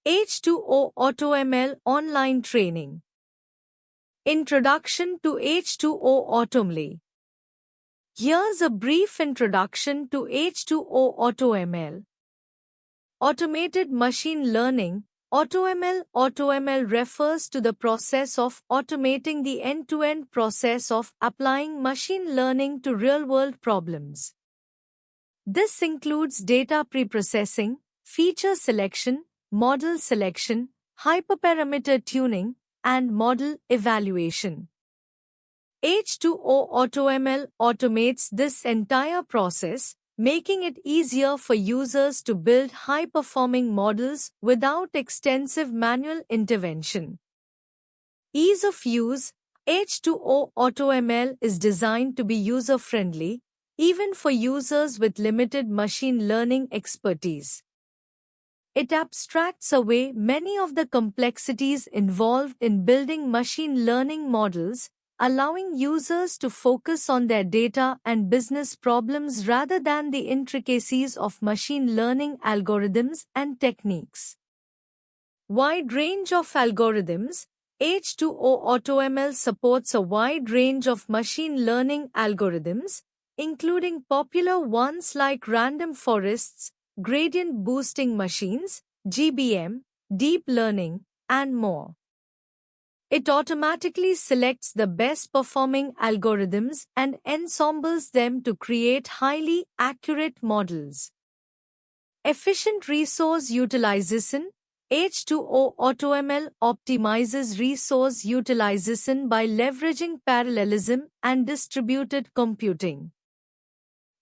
H2O AutoML Online Training. Introduction to H2O AutoML. Here's a brief introduction to H2O AutoML. Automated Machine Learning. AutoML refers to the process of automating the end-to-end process of applying machine learning to real-world problems. This includes data preprocessing, feature selection, model selection, hyperparameter tuning, and model evaluation. H2O AutoML automates this entire process, making it easier for users to build high-performing models without extensive manual intervention. Ease of use. H2O AutoML is designed to be user-friendly, even for users with limited machine learning expertise. It abstracts away many of the complexities involved in building machine learning models, allowing users to focus on their data and business problems rather than the intricacies of machine learning algorithms and techniques. Wide range of algorithms. H2O AutoML supports a wide range of machine learning algorithms, including popular ones like random forests, gradient boosting machines, GBM, deep learning, and more. It automatically selects the best performing algorithms and ensembles them to create highly accurate models. Efficient resource utilization. H2O AutoML optimizes resource utilization by leveraging parallelism and distributed computing.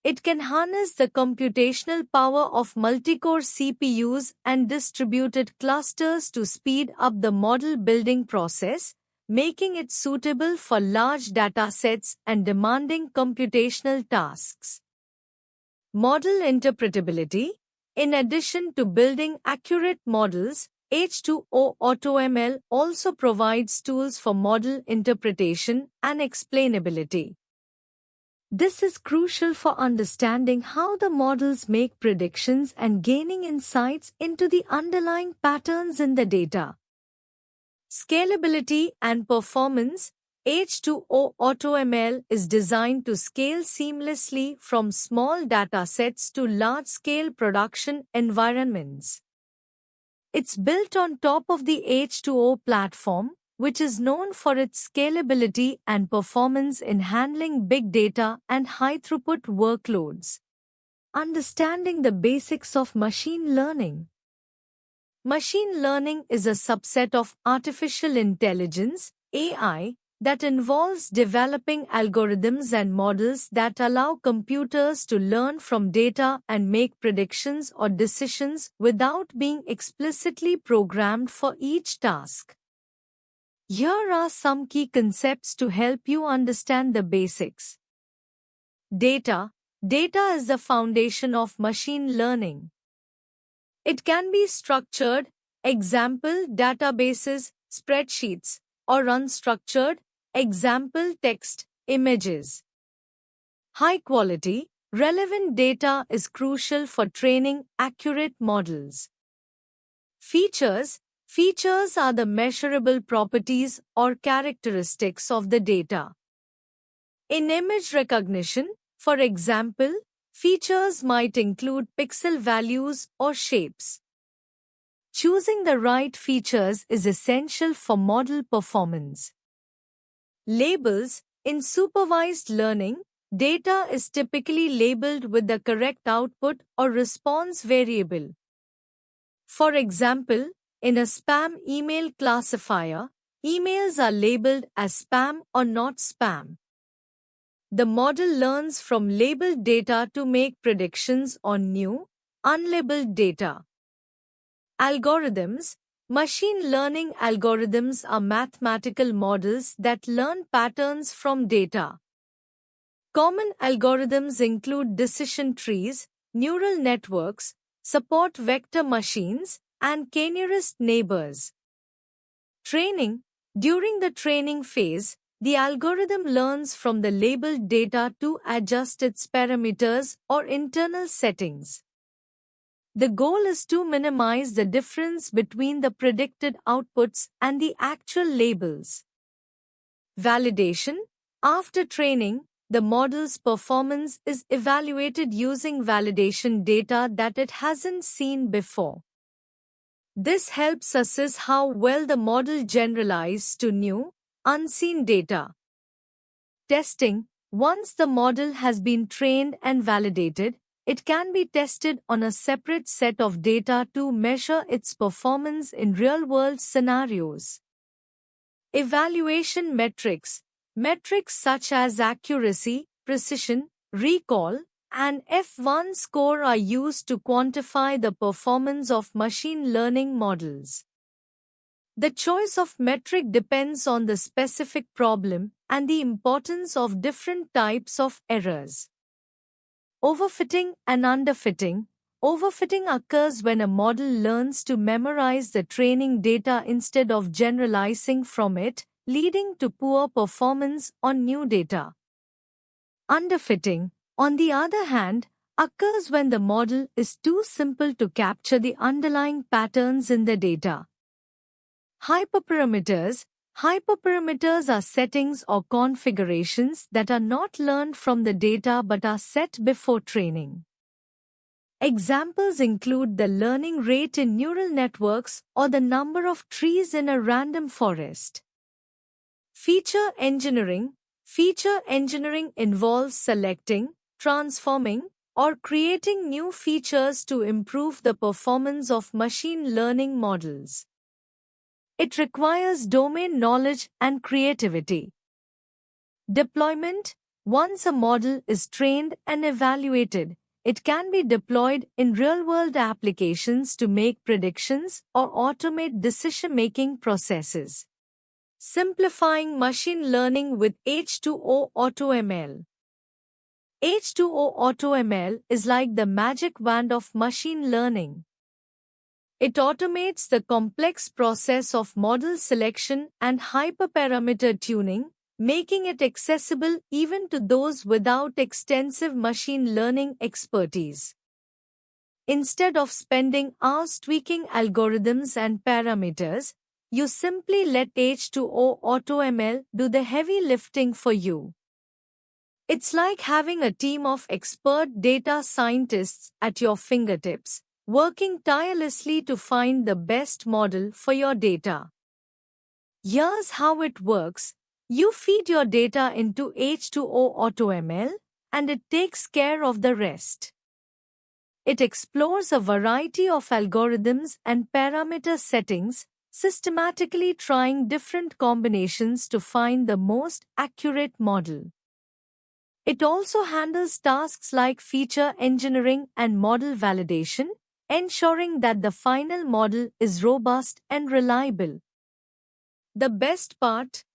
It can harness the computational power of multi-core CPUs and distributed clusters to speed up the model building process, making it suitable for large datasets and demanding computational tasks. Model interpretability. In addition to building accurate models, H2O AutoML also provides tools for model interpretation and explainability. This is crucial for understanding how the models make predictions and gaining insights into the underlying patterns in the data. Scalability and performance. H2O AutoML is designed to scale seamlessly from small datasets to large-scale production environments. It's built on top of the H2O platform, which is known for its scalability and performance in handling big data and high-throughput workloads. Understanding the basics of machine learning. Machine learning is a subset of artificial intelligence, AI, that involves developing algorithms and models that allow computers to learn from data and make predictions or decisions without being explicitly programmed for each task. Here are some key concepts to help you understand the basics. Data. Data is the foundation of machine learning. It can be structured, example databases, spreadsheets, or unstructured, example text, images. High quality, relevant data is crucial for training accurate models. Features. Features are the measurable properties or characteristics of the data. In image recognition, for example, features might include pixel values or shapes. Choosing the right features is essential for model performance. Labels. In supervised learning, data is typically labeled with the correct output or response variable. For example, in a spam email classifier, emails are labeled as spam or not spam. The model learns from labeled data to make predictions on new, unlabeled data. Algorithms. Machine learning algorithms are mathematical models that learn patterns from data. Common algorithms include decision trees, neural networks, support vector machines, and k-nearest neighbors. Training. During the training phase, the algorithm learns from the labeled data to adjust its parameters or internal settings. The goal is to minimize the difference between the predicted outputs and the actual labels. Validation. After training, the model's performance is evaluated using validation data that it hasn't seen before. This helps assess how well the model generalizes to new, unseen data. Testing. Once the model has been trained and validated, it can be tested on a separate set of data to measure its performance in real-world scenarios. Evaluation metrics. Metrics such as accuracy, precision, recall, and F1 score are used to quantify the performance of machine learning models. The choice of metric depends on the specific problem and the importance of different types of errors. Overfitting and underfitting. Overfitting occurs when a model learns to memorize the training data instead of generalizing from it, leading to poor performance on new data. Underfitting, on the other hand, occurs when the model is too simple to capture the underlying patterns in the data. Hyperparameters. Hyperparameters are settings or configurations that are not learned from the data but are set before training. Examples include the learning rate in neural networks or the number of trees in a random forest. Feature engineering. Feature engineering involves selecting, transforming, or creating new features to improve the performance of machine learning models. It requires domain knowledge and creativity. Deployment. Once a model is trained and evaluated, it can be deployed in real-world applications to make predictions or automate decision-making processes. Simplifying machine learning with H2O AutoML. H2O AutoML is like the magic wand of machine learning. It automates the complex process of model selection and hyperparameter tuning, making it accessible even to those without extensive machine learning expertise. Instead of spending hours tweaking algorithms and parameters, you simply let H2O AutoML do the heavy lifting for you. It's like having a team of expert data scientists at your fingertips, working tirelessly to find the best model for your data. Here's how it works. You feed your data into H2O AutoML, and it takes care of the rest. It explores a variety of algorithms and parameter settings, systematically trying different combinations to find the most accurate model. It also handles tasks like feature engineering and model validation, ensuring that the final model is robust and reliable. The best part?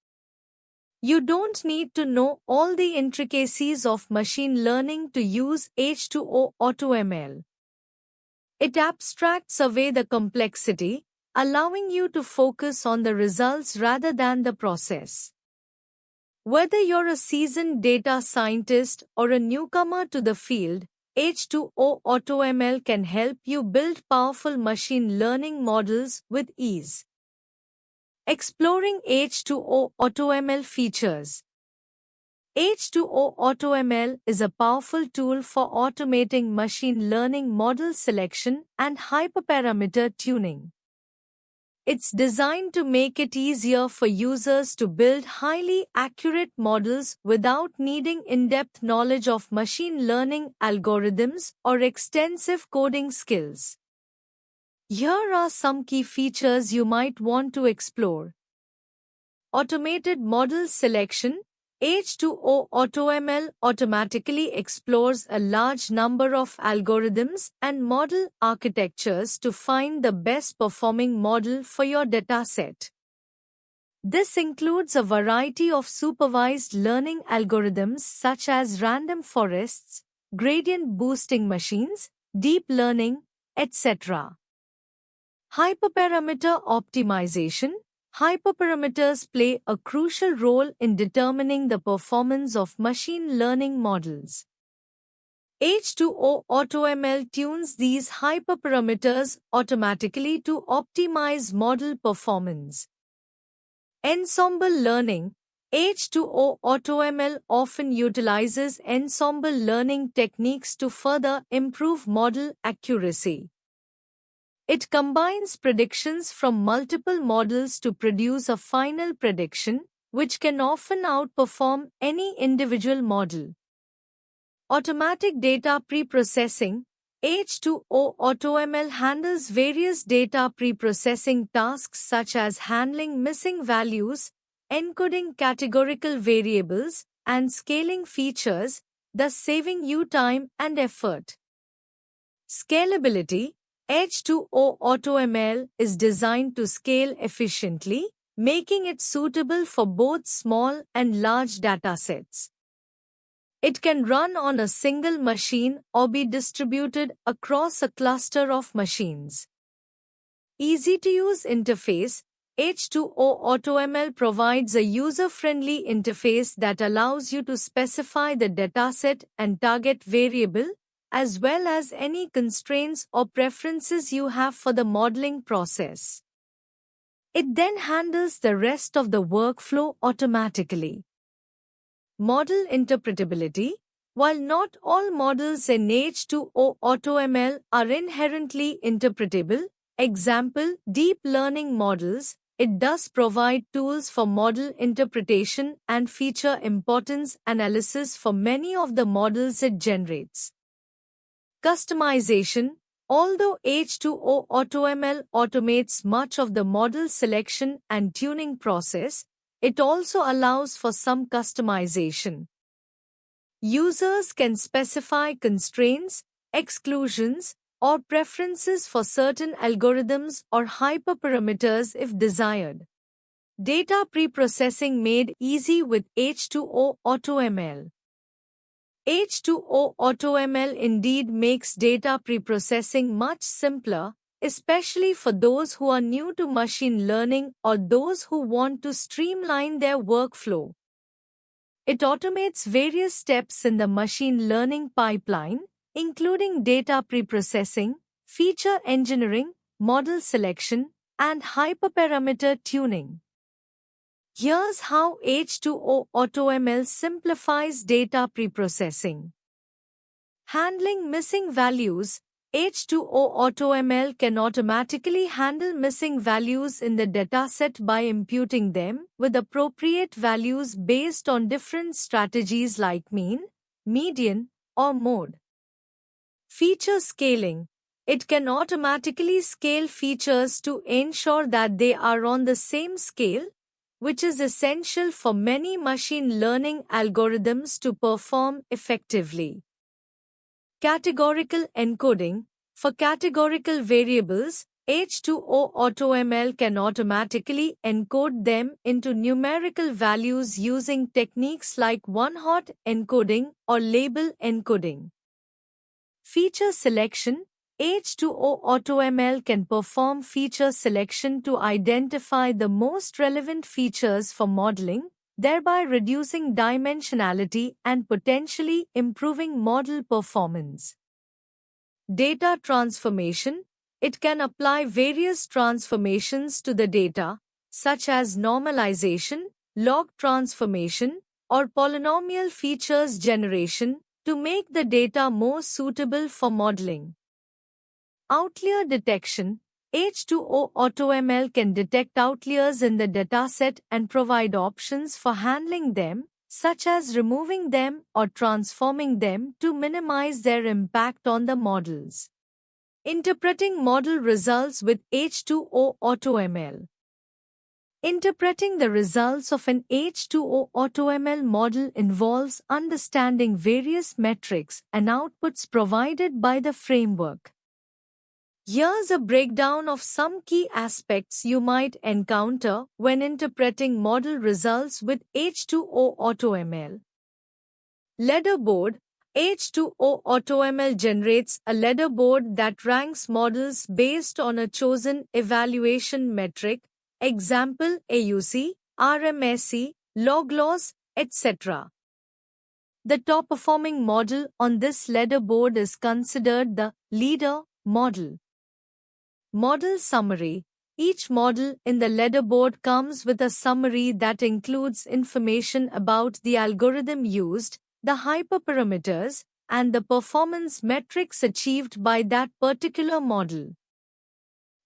You don't need to know all the intricacies of machine learning to use H2O AutoML. It abstracts away the complexity, allowing you to focus on the results rather than the process. Whether you're a seasoned data scientist or a newcomer to the field, H2O AutoML can help you build powerful machine learning models with ease. Exploring H2O AutoML features. H2O AutoML is a powerful tool for automating machine learning model selection and hyperparameter tuning. It's designed to make it easier for users to build highly accurate models without needing in-depth knowledge of machine learning algorithms or extensive coding skills. Here are some key features you might want to explore. Automated model selection. H2O AutoML automatically explores a large number of algorithms and model architectures to find the best performing model for your dataset. This includes a variety of supervised learning algorithms such as random forests, gradient boosting machines, deep learning, etc. Hyperparameter optimization. Hyperparameters play a crucial role in determining the performance of machine learning models. H2O AutoML tunes these hyperparameters automatically to optimize model performance. Ensemble learning. H2O AutoML often utilizes ensemble learning techniques to further improve model accuracy. It combines predictions from multiple models to produce a final prediction, which can often outperform any individual model. Automatic data preprocessing. H2O AutoML handles various data preprocessing tasks such as handling missing values, encoding categorical variables, and scaling features, thus saving you time and effort. Scalability. H2O AutoML is designed to scale efficiently, making it suitable for both small and large datasets. It can run on a single machine or be distributed across a cluster of machines. Easy-to-use interface. H2O AutoML provides a user-friendly interface that allows you to specify the dataset and target variable, as well as any constraints or preferences you have for the modeling process. It then handles the rest of the workflow automatically. Model interpretability. While not all models in H2O AutoML are inherently interpretable, example, deep learning models, it does provide tools for model interpretation and feature importance analysis for many of the models it generates. Customization. Although H2O AutoML automates much of the model selection and tuning process, it also allows for some customization. Users can specify constraints, exclusions, or preferences for certain algorithms or hyperparameters if desired. Data preprocessing made easy with H2O AutoML. H2O AutoML indeed makes data preprocessing much simpler, especially for those who are new to machine learning or those who want to streamline their workflow. It automates various steps in the machine learning pipeline, including data preprocessing, feature engineering, model selection, and hyperparameter tuning. Here's how H2O AutoML simplifies data preprocessing. Handling missing values. H2O AutoML can automatically handle missing values in the dataset by imputing them with appropriate values based on different strategies like mean, median, or mode. Feature scaling. It can automatically scale features to ensure that they are on the same scale, which is essential for many machine learning algorithms to perform effectively. Categorical encoding. For categorical variables, H2O AutoML can automatically encode them into numerical values using techniques like one-hot encoding or label encoding. Feature selection. H2O AutoML can perform feature selection to identify the most relevant features for modeling, thereby reducing dimensionality and potentially improving model performance. Data transformation. It can apply various transformations to the data, such as normalization, log transformation, or polynomial features generation, to make the data more suitable for modeling. Outlier detection. H2O AutoML can detect outliers in the dataset and provide options for handling them, such as removing them or transforming them to minimize their impact on the models. Interpreting model results with H2O AutoML. Interpreting the results of an H2O AutoML model involves understanding various metrics and outputs provided by the framework. Here's a breakdown of some key aspects you might encounter when interpreting model results with H2O AutoML. Leaderboard. H2O AutoML generates a leaderboard that ranks models based on a chosen evaluation metric, example AUC, RMSE, log loss, etc. The top-performing model on this leaderboard is considered the leader model. Model summary. Each model in the leaderboard comes with a summary that includes information about the algorithm used, the hyperparameters, and the performance metrics achieved by that particular model.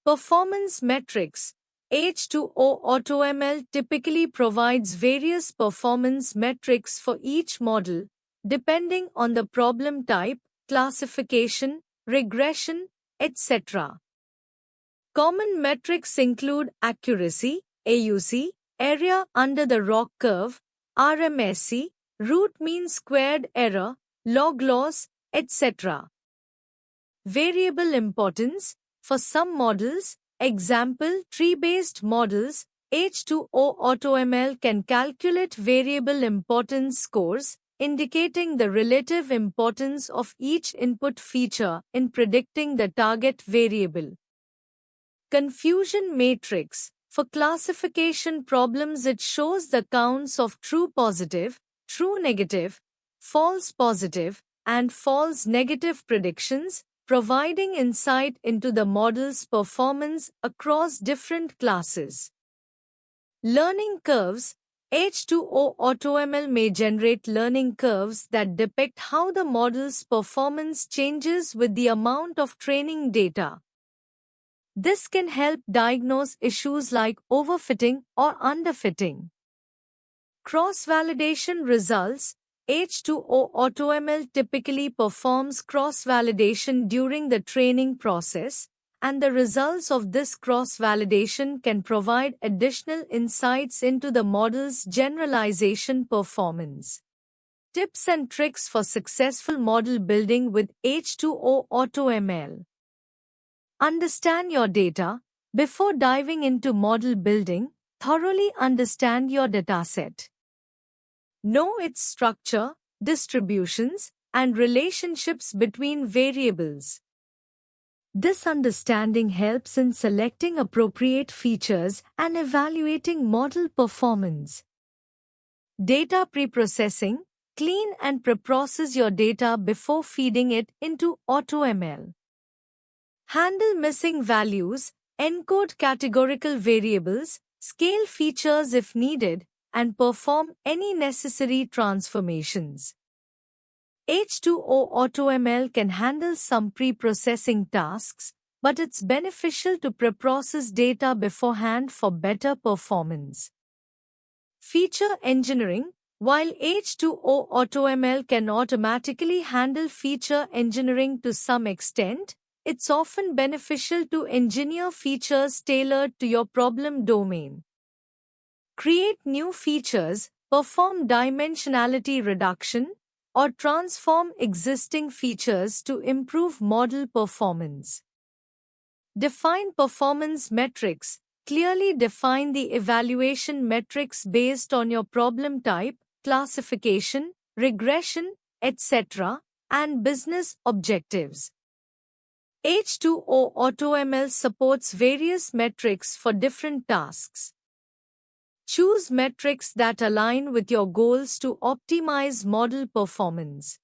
Performance metrics. H2O AutoML typically provides various performance metrics for each model, depending on the problem type, classification, regression, etc. Common metrics include accuracy, AUC, area under the ROC curve, RMSE, root mean squared error, log loss, etc. Variable importance. For some models, example tree-based models, H2O AutoML can calculate variable importance scores, indicating the relative importance of each input feature in predicting the target variable. Confusion matrix. For classification problems, it shows the counts of true positive, true negative, false positive, and false negative predictions, providing insight into the model's performance across different classes. Learning curves. H2O AutoML may generate learning curves that depict how the model's performance changes with the amount of training data. This can help diagnose issues like overfitting or underfitting. Cross-validation results. H2O AutoML typically performs cross-validation during the training process, and the results of this cross-validation can provide additional insights into the model's generalization performance. Tips and tricks for successful model building with H2O AutoML. Understand your data. Before diving into model building, thoroughly understand your dataset. Know its structure, distributions, and relationships between variables. This understanding helps in selecting appropriate features and evaluating model performance. Data preprocessing. Clean and preprocess your data before feeding it into AutoML. Handle missing values, encode categorical variables, scale features if needed, and perform any necessary transformations. H2O AutoML can handle some pre-processing tasks, but it's beneficial to preprocess data beforehand for better performance. Feature engineering. While H2O AutoML can automatically handle feature engineering to some extent, it's often beneficial to engineer features tailored to your problem domain. Create new features, perform dimensionality reduction, or transform existing features to improve model performance. Define performance metrics. Clearly define the evaluation metrics based on your problem type, classification, regression, etc., and business objectives. H2O AutoML supports various metrics for different tasks. Choose metrics that align with your goals to optimize model performance.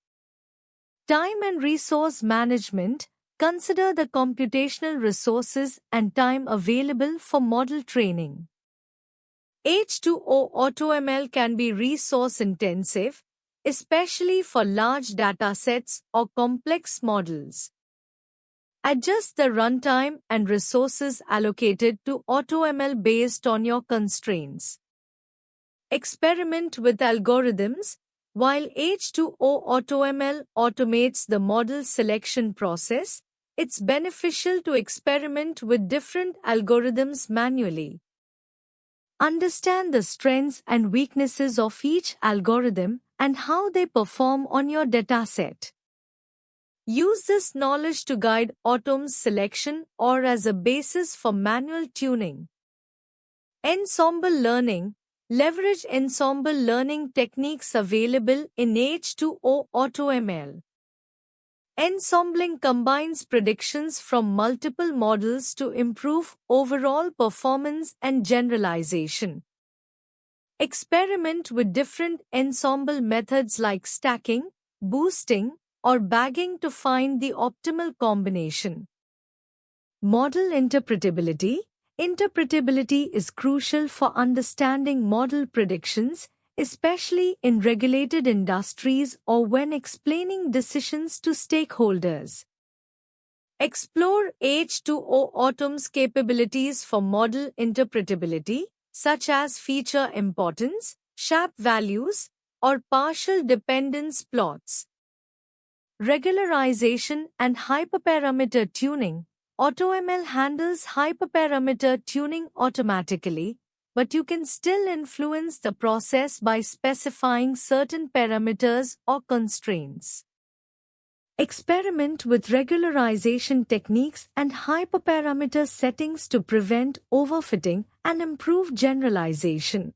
Time and resource management. Consider the computational resources and time available for model training. H2O AutoML can be resource-intensive, especially for large datasets or complex models. Adjust the runtime and resources allocated to AutoML based on your constraints. Experiment with algorithms. While H2O AutoML automates the model selection process, it's beneficial to experiment with different algorithms manually. Understand the strengths and weaknesses of each algorithm and how they perform on your dataset. Use this knowledge to guide Autom's selection or as a basis for manual tuning. Ensemble learning. Leverage ensemble learning techniques available in H2O AutoML. Ensembling combines predictions from multiple models to improve overall performance and generalization. Experiment with different ensemble methods like stacking, boosting, or bagging to find the optimal combination. Model interpretability. Interpretability is crucial for understanding model predictions, especially in regulated industries or when explaining decisions to stakeholders. Explore H2O Autom's capabilities for model interpretability, such as feature importance, Sharpe values, or partial dependence plots. Regularization and hyperparameter tuning. AutoML handles hyperparameter tuning automatically, but you can still influence the process by specifying certain parameters or constraints. Experiment with regularization techniques and hyperparameter settings to prevent overfitting and improve generalization.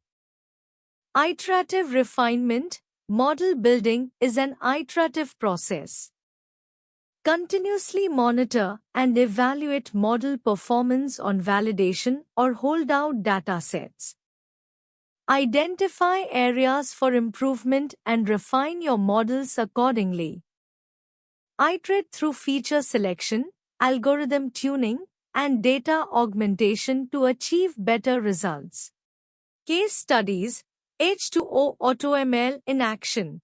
Iterative refinement. Model building is an iterative process. Continuously monitor and evaluate model performance on validation or holdout datasets. Identify areas for improvement and refine your models accordingly. Iterate through feature selection, algorithm tuning, and data augmentation to achieve better results. Case studies. H2O AutoML in action.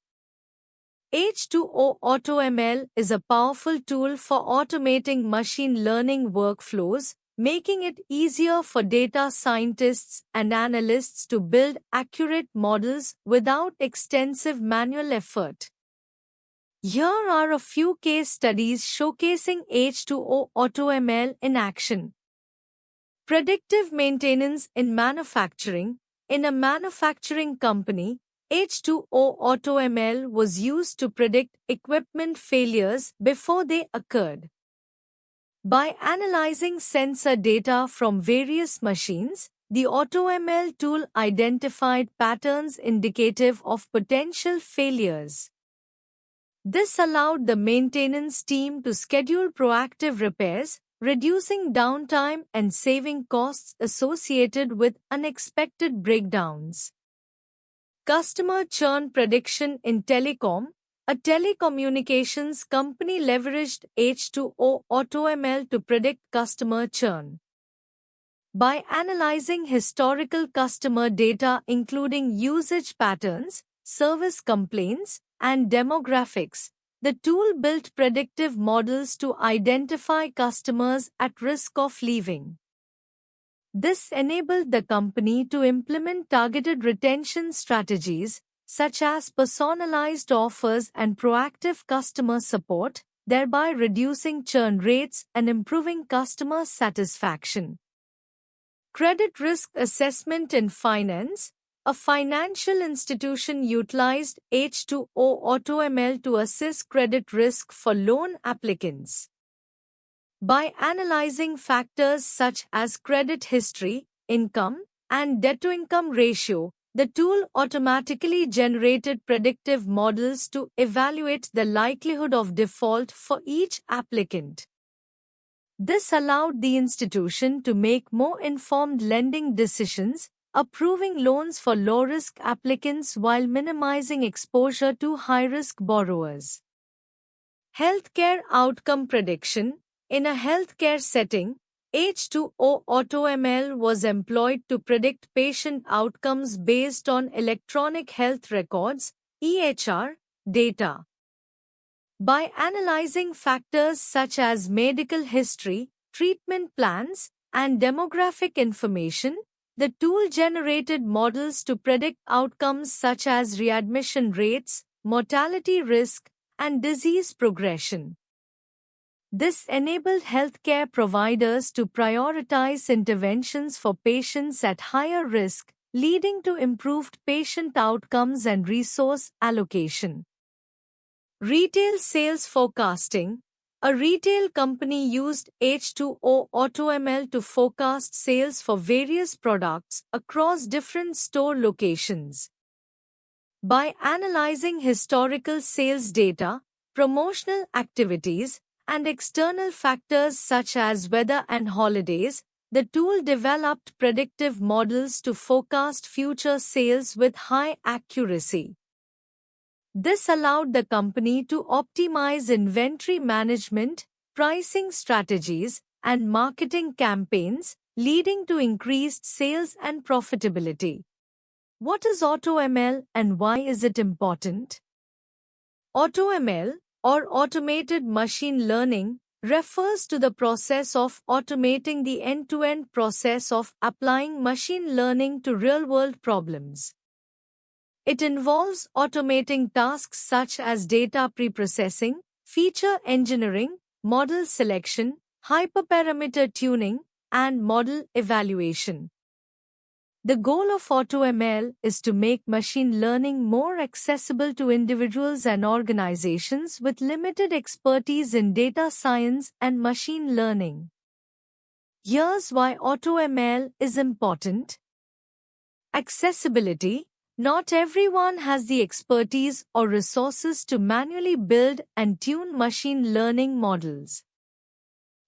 H2O AutoML is a powerful tool for automating machine learning workflows, making it easier for data scientists and analysts to build accurate models without extensive manual effort. Here are a few case studies showcasing H2O AutoML in action. Predictive maintenance in manufacturing. In a manufacturing company, H2O AutoML was used to predict equipment failures before they occurred. By analyzing sensor data from various machines, the AutoML tool identified patterns indicative of potential failures. This allowed the maintenance team to schedule proactive repairs, reducing downtime and saving costs associated with unexpected breakdowns. Customer churn prediction in telecom. A telecommunications company leveraged H2O AutoML to predict customer churn. By analyzing historical customer data including usage patterns, service complaints, and demographics, the tool built predictive models to identify customers at risk of leaving. This enabled the company to implement targeted retention strategies, such as personalized offers and proactive customer support, thereby reducing churn rates and improving customer satisfaction. Credit risk assessment in finance. A financial institution utilized H2O AutoML to assess credit risk for loan applicants. By analyzing factors such as credit history, income, and debt-to-income ratio, the tool automatically generated predictive models to evaluate the likelihood of default for each applicant. This allowed the institution to make more informed lending decisions, approving loans for low-risk applicants while minimizing exposure to high-risk borrowers. Healthcare outcome prediction. In a healthcare setting, H2O AutoML was employed to predict patient outcomes based on electronic health records (EHR) data. By analyzing factors such as medical history, treatment plans, and demographic information, the tool generated models to predict outcomes such as readmission rates, mortality risk, and disease progression. This enabled healthcare providers to prioritize interventions for patients at higher risk, leading to improved patient outcomes and resource allocation. Retail sales forecasting. A retail company used H2O AutoML to forecast sales for various products across different store locations. By analyzing historical sales data, promotional activities, and external factors such as weather and holidays, The tool developed predictive models to forecast future sales with high accuracy. This allowed the company to optimize inventory management, pricing strategies, and marketing campaigns, leading to increased sales and profitability. What is AutoML and why is it important? AutoML, or Automated Machine Learning, refers to the process of automating the end-to-end process of applying machine learning to real-world problems. It involves automating tasks such as data preprocessing, feature engineering, model selection, hyperparameter tuning, and model evaluation. The goal of AutoML is to make machine learning more accessible to individuals and organizations with limited expertise in data science and machine learning. Here's why AutoML is important. Accessibility. Not everyone has the expertise or resources to manually build and tune machine learning models.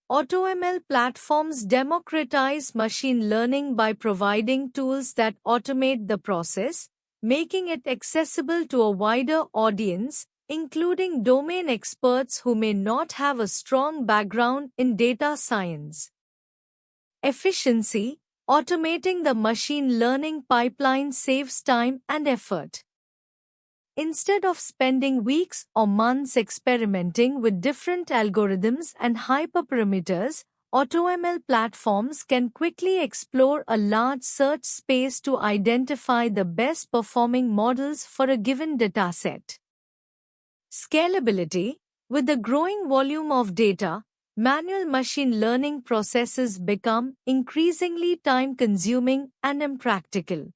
AutoML platforms democratize machine learning by providing tools that automate the process, making it accessible to a wider audience, including domain experts who may not have a strong background in data science. Efficiency. Automating the machine learning pipeline saves time and effort. Instead of spending weeks or months experimenting with different algorithms and hyperparameters, AutoML platforms can quickly explore a large search space to identify the best performing models for a given dataset. Scalability. With the growing volume of data, manual machine learning processes become increasingly time-consuming and impractical.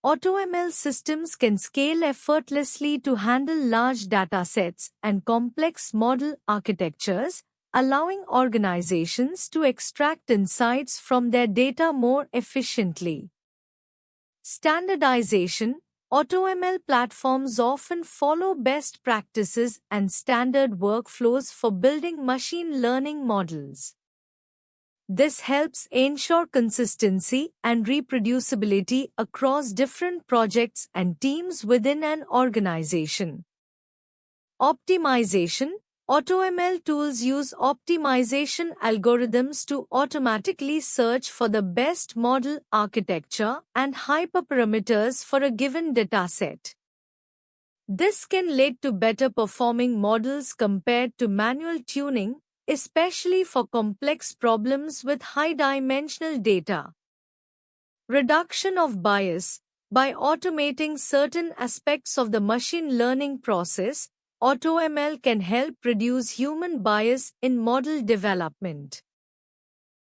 AutoML systems can scale effortlessly to handle large datasets and complex model architectures, allowing organizations to extract insights from their data more efficiently. Standardization. AutoML platforms often follow best practices and standard workflows for building machine learning models. This helps ensure consistency and reproducibility across different projects and teams within an organization. Optimization. AutoML tools use optimization algorithms to automatically search for the best model architecture and hyperparameters for a given dataset. This can lead to better performing models compared to manual tuning, especially for complex problems with high-dimensional data. Reduction of bias. By automating certain aspects of the machine learning process, AutoML can help reduce human bias in model development.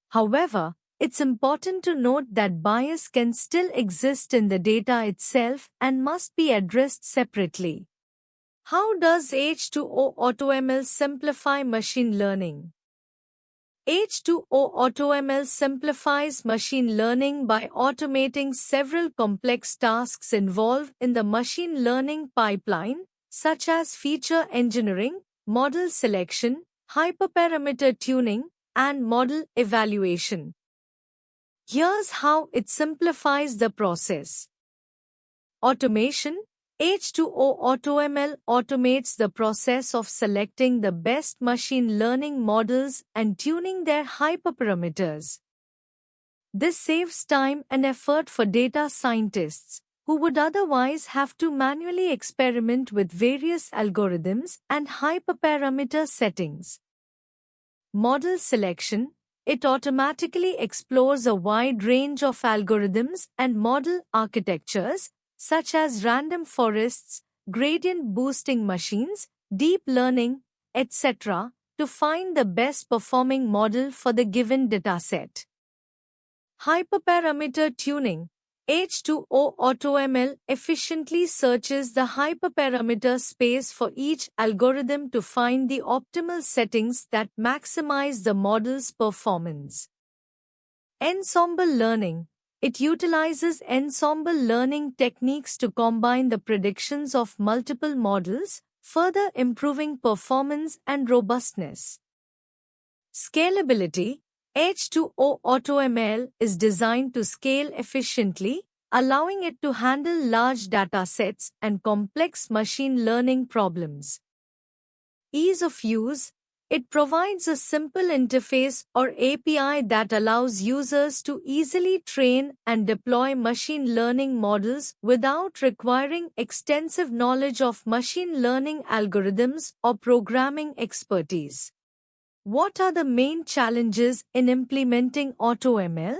However, it's important to note that bias can still exist in the data itself and must be addressed separately. How does H2O AutoML simplify machine learning? H2O AutoML simplifies machine learning by automating several complex tasks involved in the machine learning pipeline, such as feature engineering, model selection, hyperparameter tuning, and model evaluation. Here's how it simplifies the process. Automation. H2O AutoML automates the process of selecting the best machine learning models and tuning their hyperparameters. This saves time and effort for data scientists, who would otherwise have to manually experiment with various algorithms and hyperparameter settings. Model selection. It automatically explores a wide range of algorithms and model architectures, such as random forests, gradient boosting machines, deep learning, etc., to find the best performing model for the given dataset. Hyperparameter tuning. H2O AutoML efficiently searches the hyperparameter space for each algorithm to find the optimal settings that maximize the model's performance. Ensemble learning. It utilizes ensemble learning techniques to combine the predictions of multiple models, further improving performance and robustness. Scalability. H2O AutoML is designed to scale efficiently, allowing it to handle large datasets and complex machine learning problems. Ease of use. It provides a simple interface or API that allows users to easily train and deploy machine learning models without requiring extensive knowledge of machine learning algorithms or programming expertise. What are the main challenges in implementing AutoML?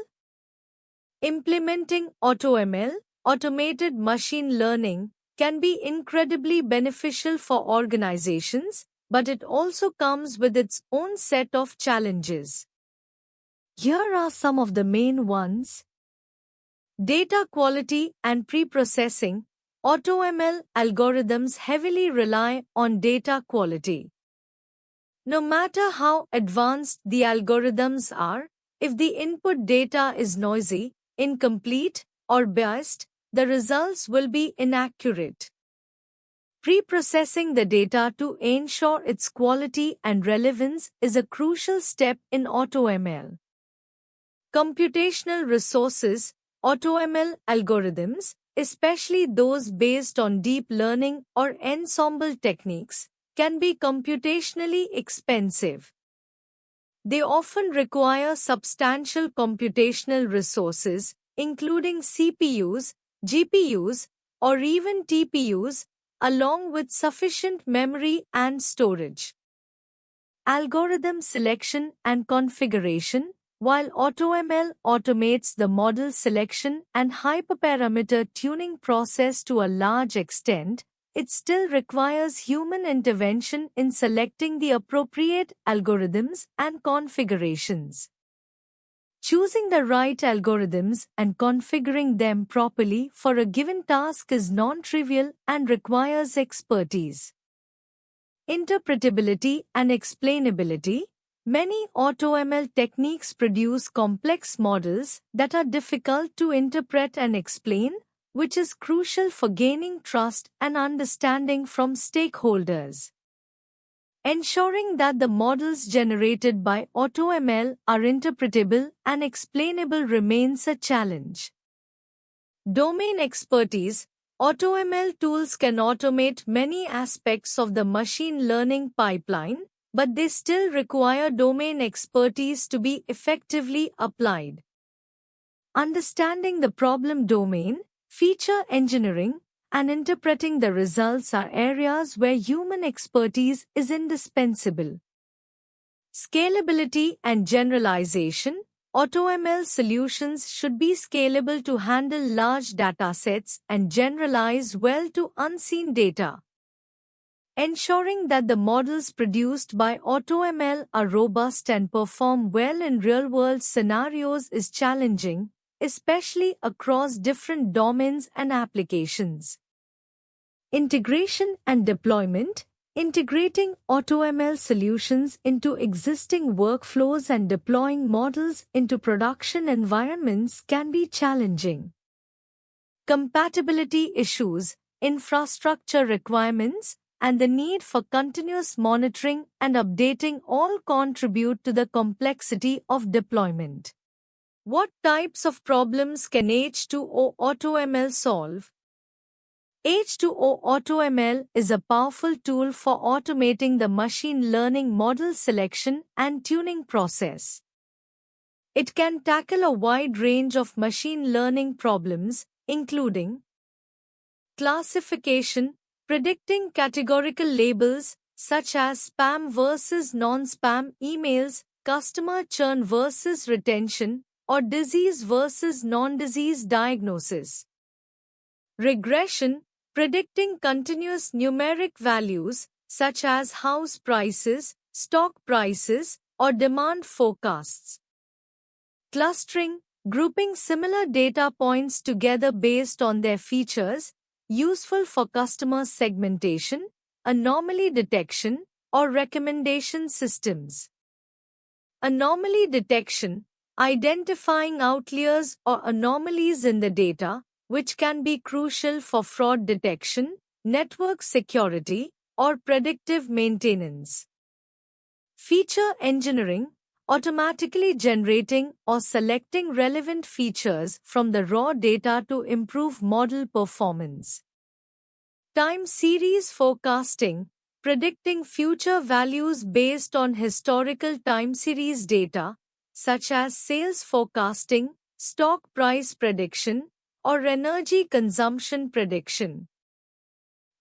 Implementing AutoML, automated machine learning, can be incredibly beneficial for organizations, but it also comes with its own set of challenges. Here are some of the main ones. Data quality and preprocessing. AutoML algorithms heavily rely on data quality. No matter how advanced the algorithms are, if the input data is noisy, incomplete, or biased, the results will be inaccurate. Preprocessing the data to ensure its quality and relevance is a crucial step in AutoML. Computational resources. AutoML algorithms, especially those based on deep learning or ensemble techniques, can be computationally expensive. They often require substantial computational resources, including CPUs, GPUs, or even TPUs, along with sufficient memory and storage. Algorithm selection and configuration. While AutoML automates the model selection and hyperparameter tuning process to a large extent, it still requires human intervention in selecting the appropriate algorithms and configurations. Choosing the right algorithms and configuring them properly for a given task is non-trivial and requires expertise. Interpretability and explainability. Many AutoML techniques produce complex models that are difficult to interpret and explain, which is crucial for gaining trust and understanding from stakeholders. Ensuring that the models generated by AutoML are interpretable and explainable remains a challenge. Domain expertise. AutoML tools can automate many aspects of the machine learning pipeline, but they still require domain expertise to be effectively applied. Understanding the problem domain, feature engineering, and interpreting the results are areas where human expertise is indispensable. Scalability and generalization. AutoML solutions should be scalable to handle large datasets and generalize well to unseen data. Ensuring that the models produced by AutoML are robust and perform well in real-world scenarios is challenging, especially across different domains and applications. Integration and deployment. Integrating AutoML solutions into existing workflows and deploying models into production environments can be challenging. Compatibility issues, infrastructure requirements, and the need for continuous monitoring and updating all contribute to the complexity of deployment. What types of problems can H2O AutoML solve? H2O AutoML is a powerful tool for automating the machine learning model selection and tuning process. It can tackle a wide range of machine learning problems, including classification, predicting categorical labels such as spam versus non-spam emails, customer churn versus retention, or disease versus non-disease diagnosis. Regression, predicting continuous numeric values such as house prices, stock prices, or demand forecasts. Clustering, grouping similar data points together based on their features, useful for customer segmentation, anomaly detection, or recommendation systems. Anomaly detection, identifying outliers or anomalies in the data, which can be crucial for fraud detection, network security, or predictive maintenance. Feature engineering. automatically generating or selecting relevant features from the raw data to improve model performance. Time series forecasting, predicting future values based on historical time series data, such as sales forecasting, stock price prediction, or energy consumption prediction.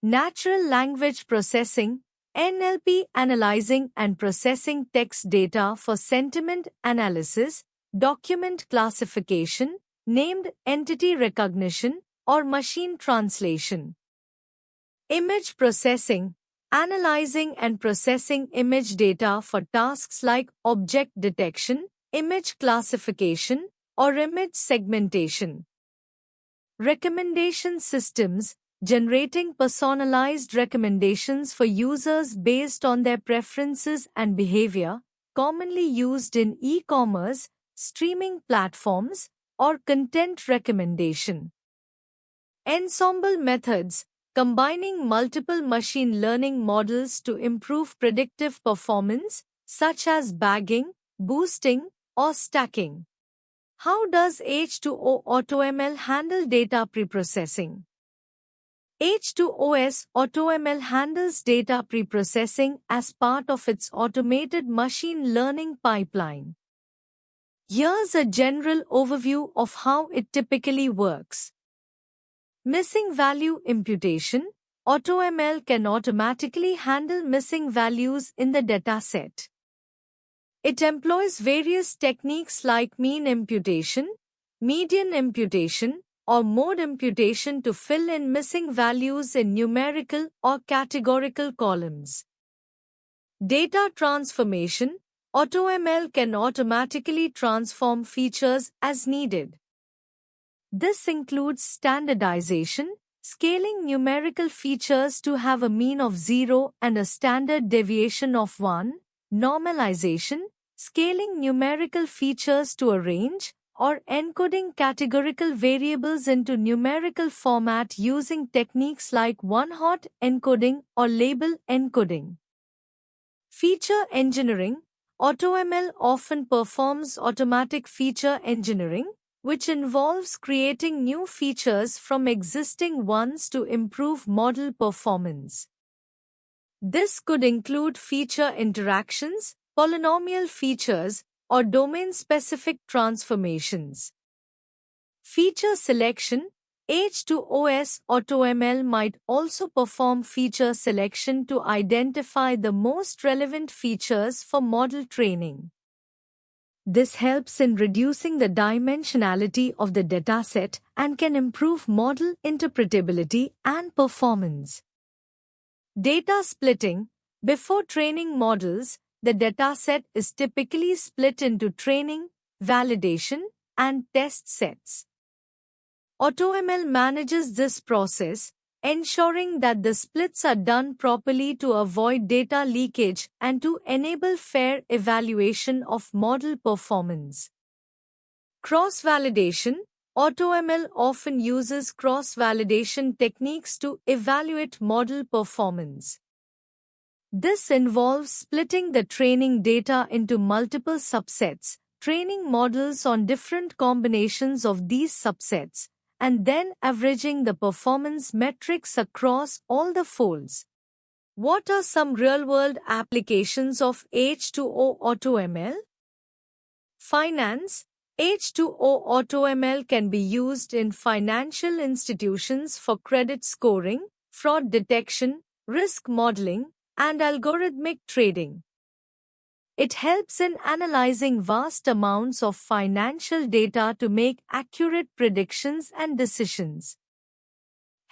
Natural language processing, NLP, analyzing and processing text data for sentiment analysis, document classification, named entity recognition, or machine translation. Image processing, analyzing and processing image data for tasks like object detection, image classification, or image segmentation. Recommendation systems, generating personalized recommendations for users based on their preferences and behavior, commonly used in e-commerce, streaming platforms, or content recommendation. Ensemble methods, combining multiple machine learning models to improve predictive performance, such as bagging, boosting, or stacking. How does H2O AutoML handle data preprocessing? H2O's AutoML handles data preprocessing as part of its automated machine learning pipeline. Here's a general overview of how it typically works. Missing value imputation. AutoML can automatically handle missing values in the dataset. It employs various techniques like mean imputation, median imputation, or mode imputation to fill in missing values in numerical or categorical columns. Data transformation. AutoML can automatically transform features as needed. This includes standardization, scaling numerical features to have a mean of 0 and a standard deviation of 1, normalization, scaling numerical features to a range, or encoding categorical variables into numerical format using techniques like one-hot encoding or label encoding. Feature engineering. AutoML often performs automatic feature engineering, which involves creating new features from existing ones to improve model performance. This could include feature interactions, polynomial features, or domain-specific transformations. Feature selection. H2O's AutoML might also perform feature selection to identify the most relevant features for model training. This helps in reducing the dimensionality of the dataset and can improve model interpretability and performance. Data splitting. Before training models, the dataset is typically split into training, validation, and test sets. AutoML manages this process, ensuring that the splits are done properly to avoid data leakage and to enable fair evaluation of model performance. Cross-validation. AutoML often uses cross-validation techniques to evaluate model performance. This involves splitting the training data into multiple subsets, training models on different combinations of these subsets, and then averaging the performance metrics across all the folds. What are some real-world applications of H2O AutoML? Finance. H2O AutoML can be used in financial institutions for credit scoring, fraud detection, risk modeling, and algorithmic trading. It helps in analyzing vast amounts of financial data to make accurate predictions and decisions.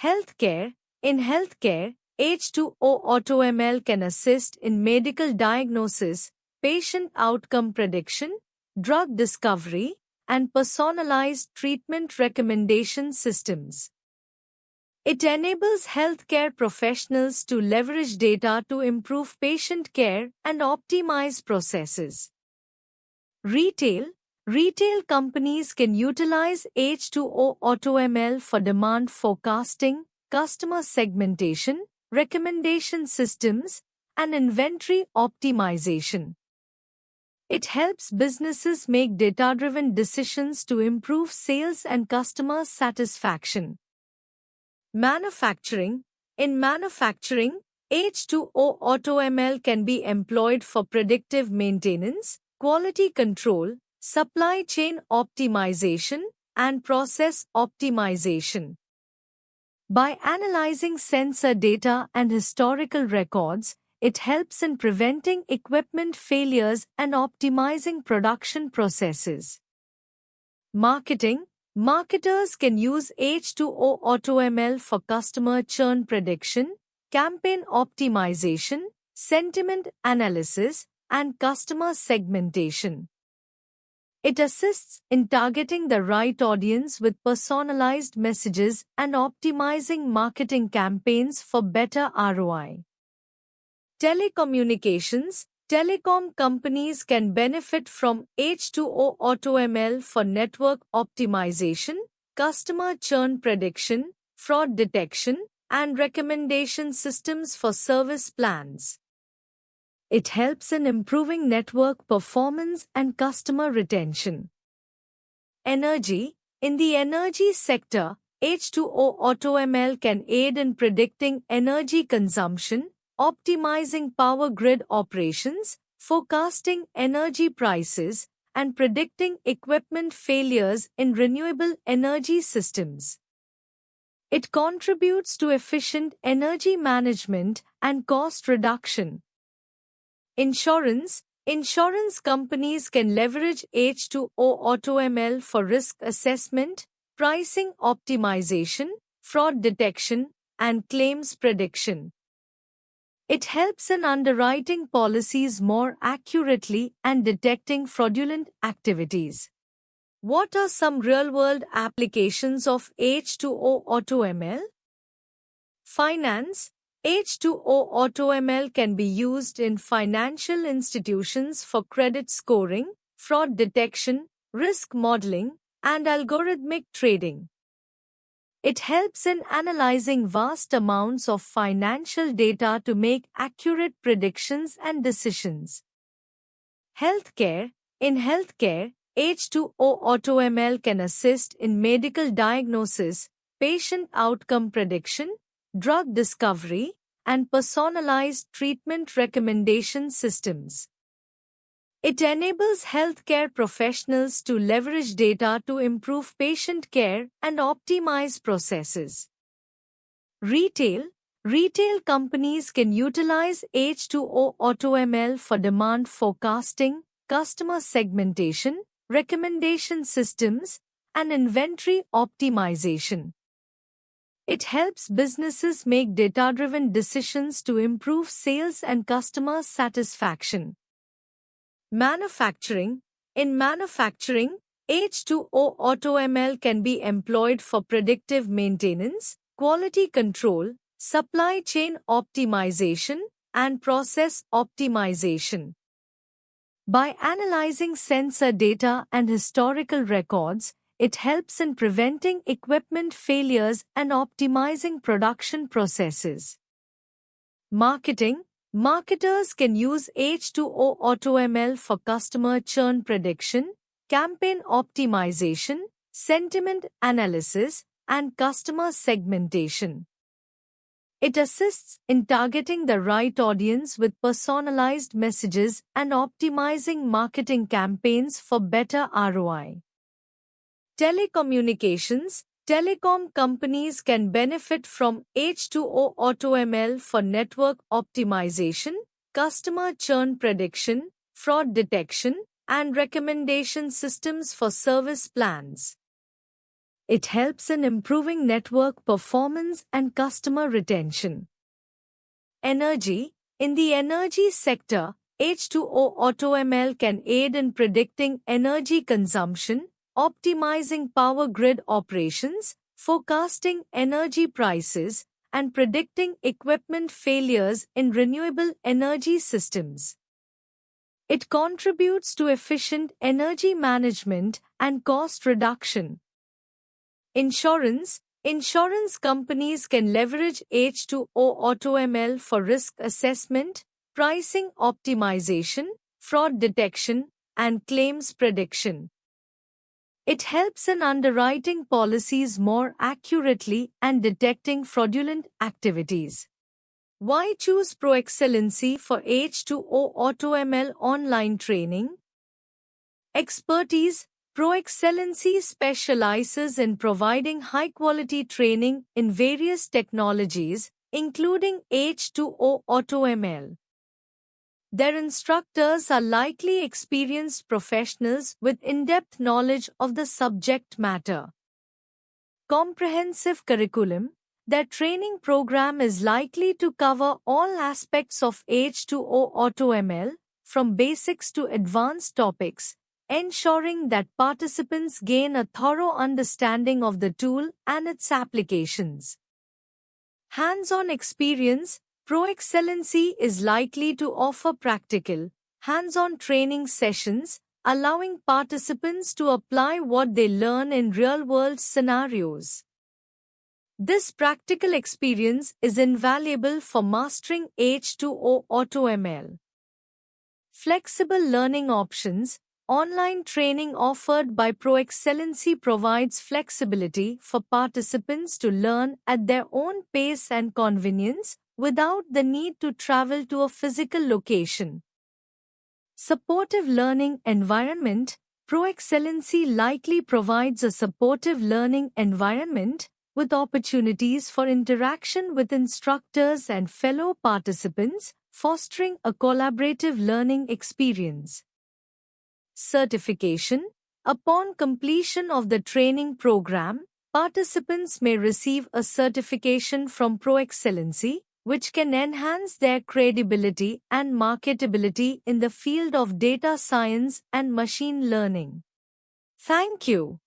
Healthcare. In healthcare, H2O AutoML can assist in medical diagnosis, patient outcome prediction, drug discovery, and personalized treatment recommendation systems. It enables healthcare professionals to leverage data to improve patient care and optimize processes. Retail. Retail companies can utilize H2O AutoML for demand forecasting, customer segmentation, recommendation systems, and inventory optimization. It helps businesses make data-driven decisions to improve sales and customer satisfaction. Manufacturing. In manufacturing, H2O AutoML can be employed for predictive maintenance, quality control, supply chain optimization, and process optimization. By analyzing sensor data and historical records, it helps in preventing equipment failures and optimizing production processes. Marketing. Marketers can use H2O AutoML for customer churn prediction, campaign optimization, sentiment analysis, and customer segmentation. It assists in targeting the right audience with personalized messages and optimizing marketing campaigns for better ROI. Telecommunications. Telecom companies can benefit from H2O AutoML for network optimization, customer churn prediction, fraud detection, and recommendation systems for service plans. It helps in improving network performance and customer retention. Energy. In the energy sector, H2O AutoML can aid in predicting energy consumption, optimizing power grid operations, forecasting energy prices, and predicting equipment failures in renewable energy systems. It contributes to efficient energy management and cost reduction. Insurance. Insurance companies can leverage H2O AutoML for risk assessment, pricing optimization, fraud detection, and claims prediction. It helps in underwriting policies more accurately and detecting fraudulent activities. What are some real-world applications of H2O AutoML? Finance. H2O AutoML can be used in financial institutions for credit scoring, fraud detection, risk modeling, and algorithmic trading. It helps in analyzing vast amounts of financial data to make accurate predictions and decisions. Healthcare. In healthcare, H2O AutoML can assist in medical diagnosis, patient outcome prediction, drug discovery, and personalized treatment recommendation systems. It enables healthcare professionals to leverage data to improve patient care and optimize processes. Retail. Retail companies can utilize H2O AutoML for demand forecasting, customer segmentation, recommendation systems, and inventory optimization. It helps businesses make data-driven decisions to improve sales and customer satisfaction. Manufacturing. In manufacturing, H2O AutoML can be employed for predictive maintenance, quality control, supply chain optimization, and process optimization. By analyzing sensor data and historical records, it helps in preventing equipment failures and optimizing production processes. Marketing. Marketers can use H2O AutoML for customer churn prediction, campaign optimization, sentiment analysis, and customer segmentation. It assists in targeting the right audience with personalized messages and optimizing marketing campaigns for better ROI. Telecommunications. Telecom companies can benefit from H2O AutoML for network optimization, customer churn prediction, fraud detection, and recommendation systems for service plans. It helps in improving network performance and customer retention. Energy. In the energy sector, H2O AutoML can aid in predicting energy consumption, optimizing power grid operations, forecasting energy prices, and predicting equipment failures in renewable energy systems. It contributes to efficient energy management and cost reduction. Insurance. Insurance companies can leverage H2O AutoML for risk assessment, pricing optimization, fraud detection, and claims prediction. It helps in underwriting policies more accurately and detecting fraudulent activities. Why choose ProExcellency for H2O AutoML online training? Expertise. ProExcellency specializes in providing high-quality training in various technologies, including H2O AutoML. Their instructors are likely experienced professionals with in-depth knowledge of the subject matter. Comprehensive curriculum. Their training program is likely to cover all aspects of H2O AutoML, from basics to advanced topics, ensuring that participants gain a thorough understanding of the tool and its applications. Hands-on experience. ProExcellency is likely to offer practical, hands-on training sessions, allowing participants to apply what they learn in real-world scenarios. This practical experience is invaluable for mastering H2O AutoML. Flexible learning options. Online training offered by ProExcellency provides flexibility for participants to learn at their own pace and convenience without the need to travel to a physical location. Supportive learning environment. ProExcellency likely provides a supportive learning environment with opportunities for interaction with instructors and fellow participants, fostering a collaborative learning experience. Certification. Upon completion of the training program, participants may receive a certification from ProExcellency, which can enhance their credibility and marketability in the field of data science and machine learning. Thank you.